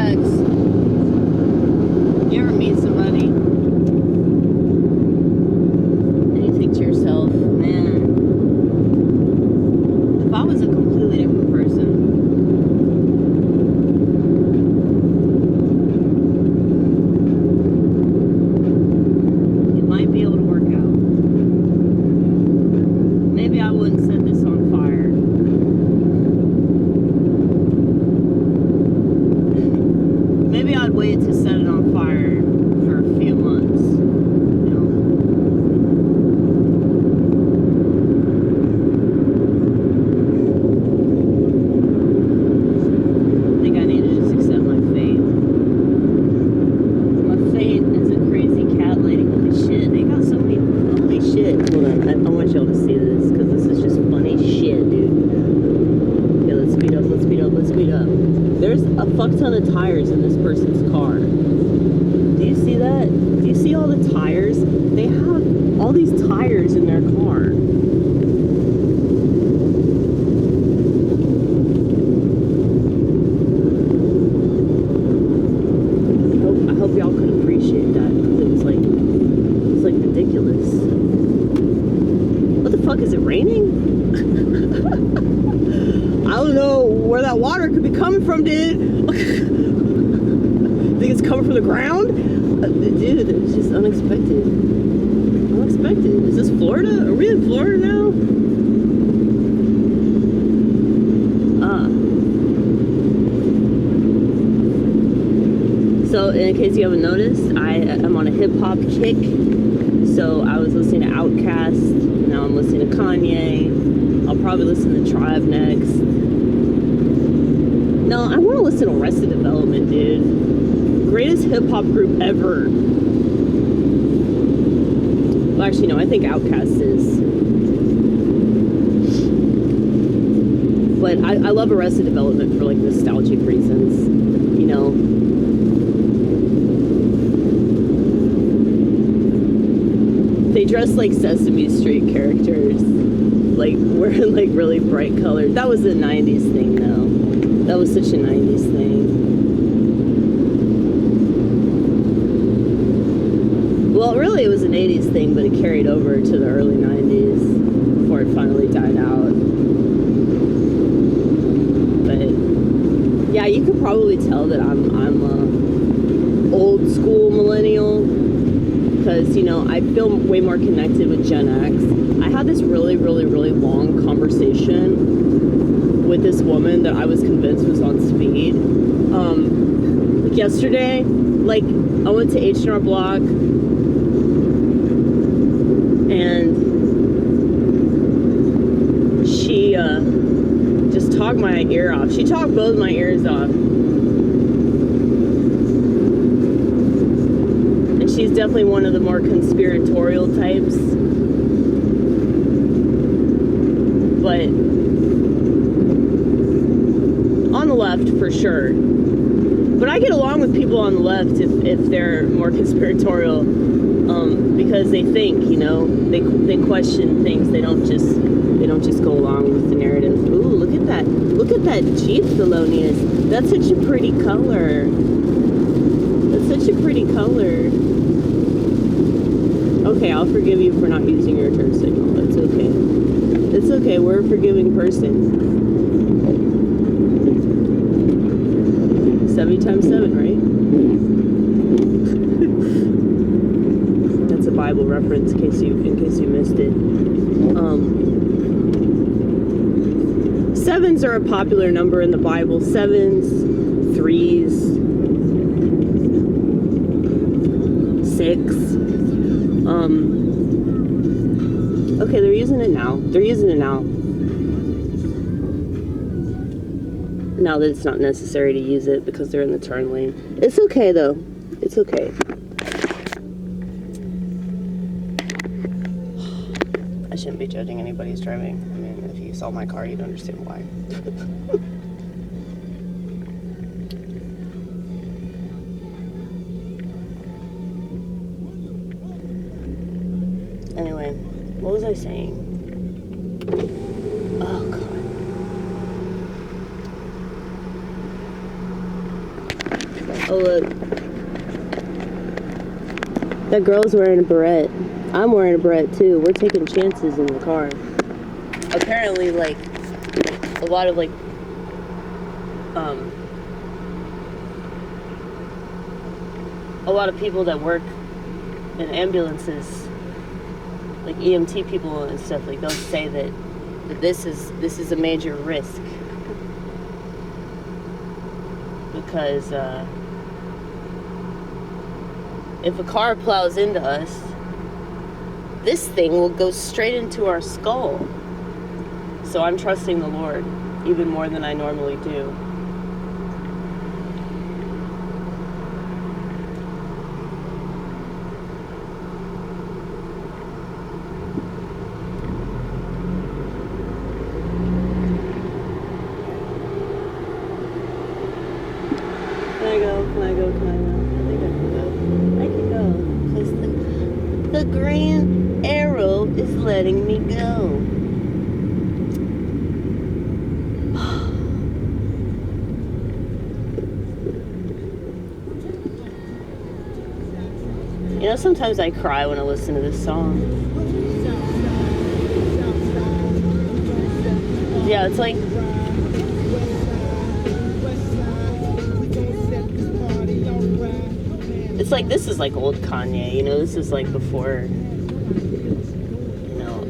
sucks. You ever meet somebody and you think to yourself, man, if I was a completely different person, it might be able to work out. Maybe I wouldn't set this on fire. Maybe I'd wait to set it on fire for a few months, you know. I think I need to just accept my fate. My fate is a crazy cat lady. Holy shit, they got so many, holy shit. Hold on, I want y'all to see this, because this is just funny shit, dude. Okay, let's speed up, let's speed up, let's speed up. There's a fuck ton of tires in this person's car. Do you see that? Do you see all the tires? They have all these tires in their car. I hope y'all could appreciate that, because it was like ridiculous. What the fuck, is it raining? I don't know where that water could be coming from, dude. Think it's coming from the ground? Dude, it's just unexpected. Unexpected. Is this Florida? Are we in Florida now? So, in case you haven't noticed, I am on a hip-hop kick. So, I was listening to Outkast. Now I'm listening to Kanye. I'll probably listen to Tribe next. No, I want to listen to Arrested Development, dude. Greatest hip-hop group ever. Well, actually, no, I think Outkast is. But I love Arrested Development for, like, nostalgic reasons. You know? They dress like Sesame Street characters. Like, wearing, like, really bright colors. That was a 90s thing, though. That was such a 90s thing. Well, really, it was an 80s thing, but it carried over to the early 90s before it finally died out. But, yeah, you could probably tell that I'm a old school millennial, because, you know, I feel way more connected with Gen X. I had this really, really, really long conversation with this woman that I was convinced was on speed. Like yesterday, like, I went to H&R Block, and she just talked my ear off. She talked both my ears off. And she's definitely one of the more conspiratorial types. But on the left, for sure. But I get along with people on the left if they're more conspiratorial, because they think, you know, they question things. They don't just go along with the narrative. Ooh, look at that! Look at that Jeep, Thelonious. That's such a pretty color. That's such a pretty color. Okay, I'll forgive you for not using your turn signal. That's okay. It's okay. We're a forgiving person. 70 times 7, right? That's a Bible reference in case you missed it. Sevens are a popular number in the Bible. Sevens, 3s, 6. Okay, they're using it now. They're using it now. Now that it's not necessary to use it because they're in the turn lane. It's okay, though. It's okay. I shouldn't be judging anybody who's driving. I mean, if you saw my car, you'd understand why. Anyway, what was I saying? Oh, God. Oh, look. That girl's wearing a beret. I'm wearing a beret, too. We're taking chances in the car. Apparently, like, a lot of, like, a lot of people that work in ambulances, like EMT people and stuff, like, they'll say that this is a major risk. Because, if a car plows into us, this thing will go straight into our skull. So I'm trusting the Lord even more than I normally do. Can I go? Can I go? Can I go? I think I can go. I can go. Because the green arrow is letting me go. You know, sometimes I cry when I listen to this song. Yeah, it's like... It's like, this is like old Kanye, you know, this is like before, you know,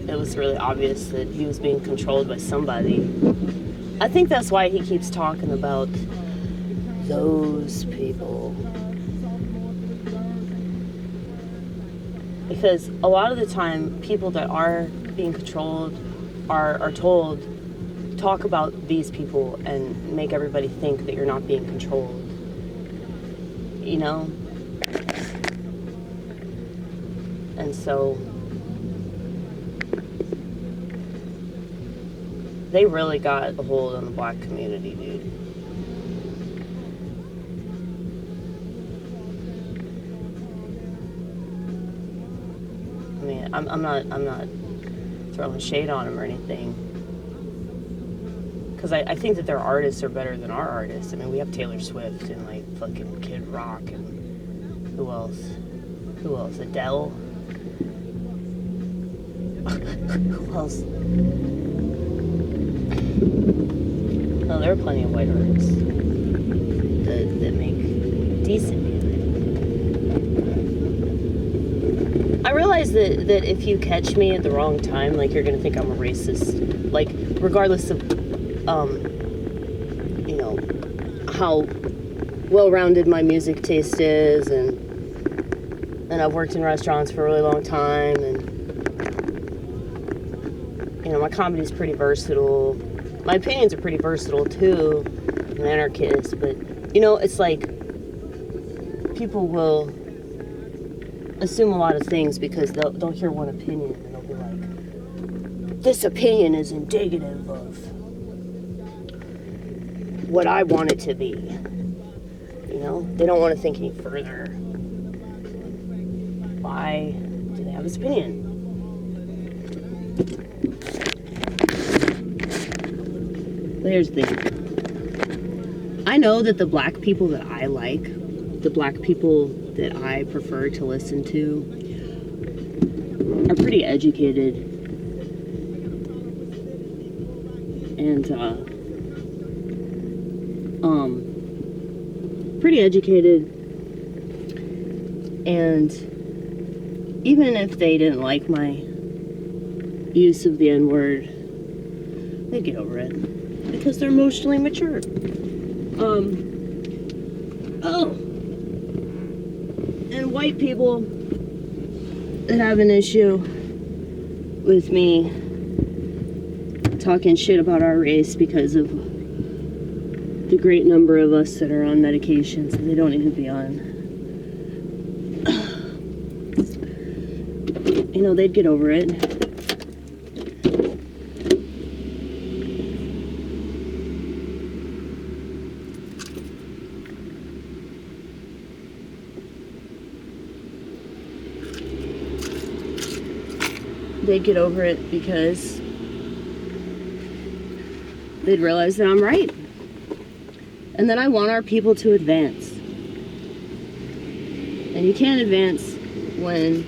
it was really obvious that he was being controlled by somebody. I think that's why he keeps talking about those people. Because a lot of the time, people that are being controlled are told, talk about these people and make everybody think that you're not being controlled. You know? And so they really got a hold on the black community, dude. I mean, I'm not throwing shade on them or anything. Because I think that their artists are better than our artists. I mean, we have Taylor Swift and, like, fucking Kid Rock and who else? Who else? Adele? Who else? Oh, there are plenty of white artists that make decent music. I realize that if you catch me at the wrong time, like, you're gonna think I'm a racist. Like, regardless of you know, how well-rounded my music taste is, and I've worked in restaurants for a really long time, and, you know, my comedy's pretty versatile. My opinions are pretty versatile, too. I'm an anarchist, but, you know, it's like, people will assume a lot of things because they'll hear one opinion, and they'll be like, this opinion is indicative of what I want it to be. You know, they don't want to think any further. Why do they have this opinion? But here's the thing. I know that the black people that I like, the black people that I prefer to listen to, are pretty educated. And, pretty educated, and even if they didn't like my use of the N-word, they'd get over it because they're emotionally mature. And white people that have an issue with me talking shit about our race because of the great number of us that are on medications that they don't need to be on. You know, they'd get over it. They'd get over it because they'd realize that I'm right. And then I want our people to advance. And you can't advance when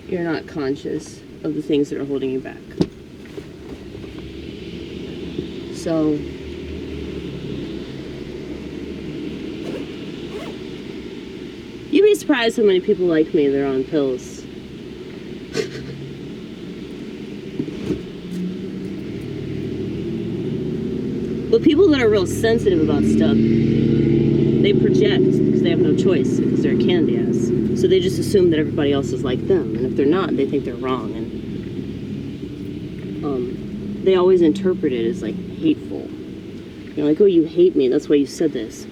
you're not conscious of the things that are holding you back. So, you'd be surprised how many people like me that are on pills. But people that are real sensitive about stuff, they project because they have no choice because they're a candy ass. So they just assume that everybody else is like them, and if they're not, they think they're wrong. And they always interpret it as like hateful. You're like, oh, you hate me, that's why you said this.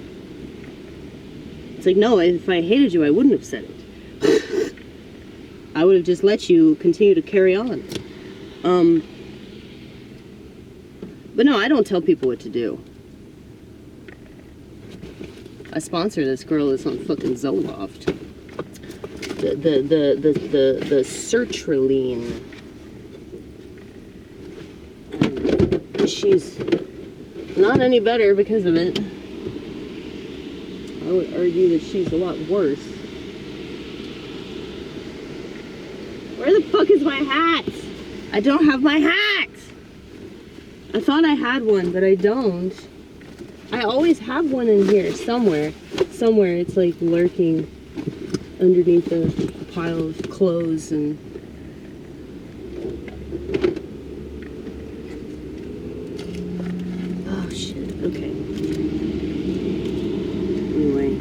It's like, no, if I hated you, I wouldn't have said it. I would have just let you continue to carry on. But no, I don't tell people what to do. I sponsor this girl that's on fucking Zoloft. The sertraline. She's not any better because of it. I would argue that she's a lot worse. Where the fuck is my hat? I don't have my hat! I thought I had one, but I don't. I always have one in here, somewhere. Somewhere it's like lurking underneath a pile of clothes and... Oh shit, okay. Anyway.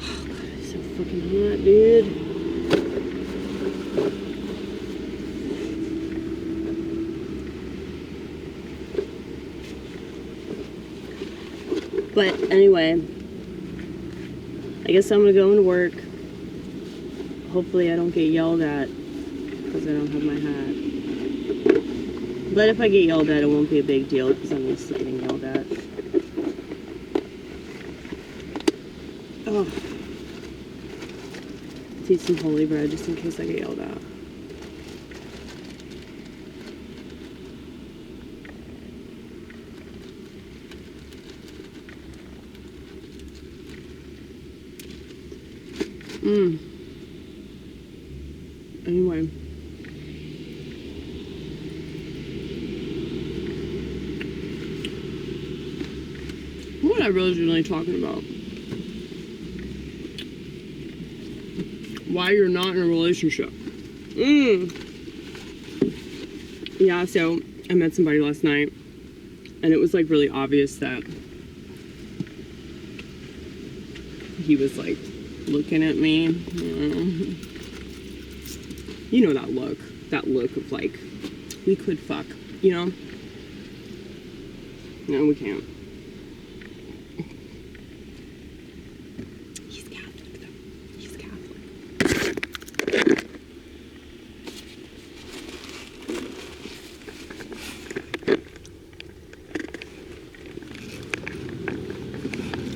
Oh god, it's so fucking hot, dude. But anyway, I guess I'm gonna go into work. Hopefully I don't get yelled at because I don't have my hat. But if I get yelled at, it won't be a big deal because I'm used to getting yelled at. Oh. Let's eat some holy bread just in case I get yelled at. Anyway. What was I really talking about? Why you're not in a relationship. Yeah, so I met somebody last night and it was like really obvious that he was like looking at me. You know that look of like, we could fuck, you know? No, we can't. He's Catholic though. He's Catholic.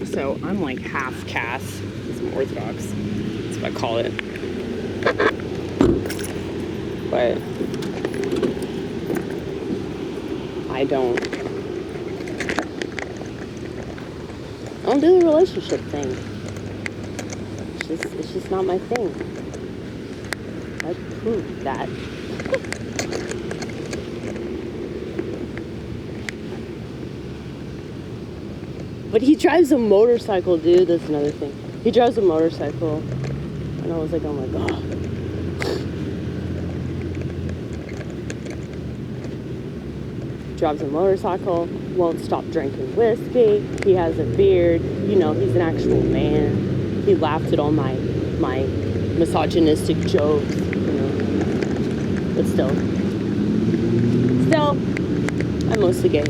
So I'm like half caste. I'm Orthodox. That's what I call it. But I don't do the relationship thing. It's just not my thing. I proved that. But he drives a motorcycle, dude. That's another thing. He drives a motorcycle. And I was like, oh my god. Drives a motorcycle, won't stop drinking whiskey, he has a beard, you know, he's an actual man. He laughed at all my misogynistic jokes, you know. But still, I'm mostly gay.